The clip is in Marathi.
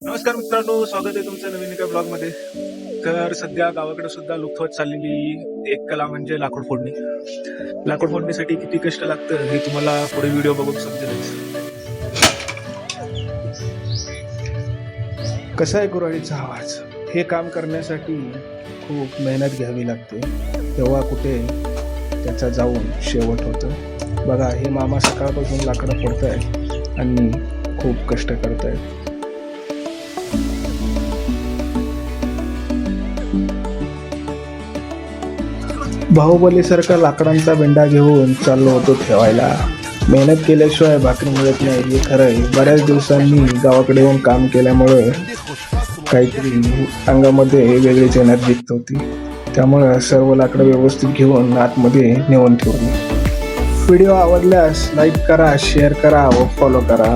नमस्कार मित्रांनो, स्वागत आहे तुमचं नवीन एका ब्लॉग मध्ये. तर सध्या गावाकडे सुद्धा लुप्त होत चाललेली एक कला म्हणजे लाकूड फोडणी. लाकूड फोडणीसाठी किती कष्ट लागतं हे तुम्हाला पुढे व्हिडिओ बघून समजेलच. कसा आहे कुऱ्हाडीचा आवाज. हे काम करण्यासाठी खूप मेहनत घ्यावी लागते, तेव्हा कुठे त्याचा जाऊन शेवट होतं. बघा, हे मामा सकाळपासून लाकडं फोडतायत आणि खूप कष्ट करतायत. बाहुबलीसारखा लाकडांचा बेंडा घेऊन चाललो होतो ठेवायला. मेहनत केल्याशिवाय भाकरी मिळत नाही हे खरं आहे. बऱ्याच दिवसांनी गावाकडे येऊन काम केल्यामुळे काहीतरी अंगामध्ये वेगळीच एनर्जी होती. त्यामुळे सर्व लाकडं व्यवस्थित घेऊन आतमध्ये नेऊन ठेवली. व्हिडिओ आवडल्यास लाईक करा, शेअर करा व फॉलो करा.